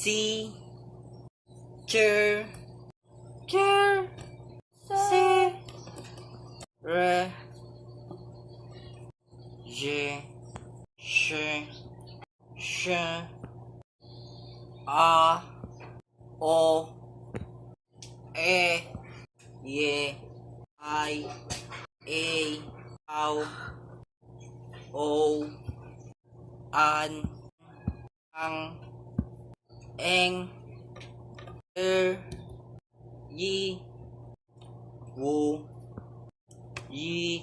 si, cher, si, re, je, sh, a, o, e, ye, I, a, au, o, an, ang, eng, yi, wu, yi,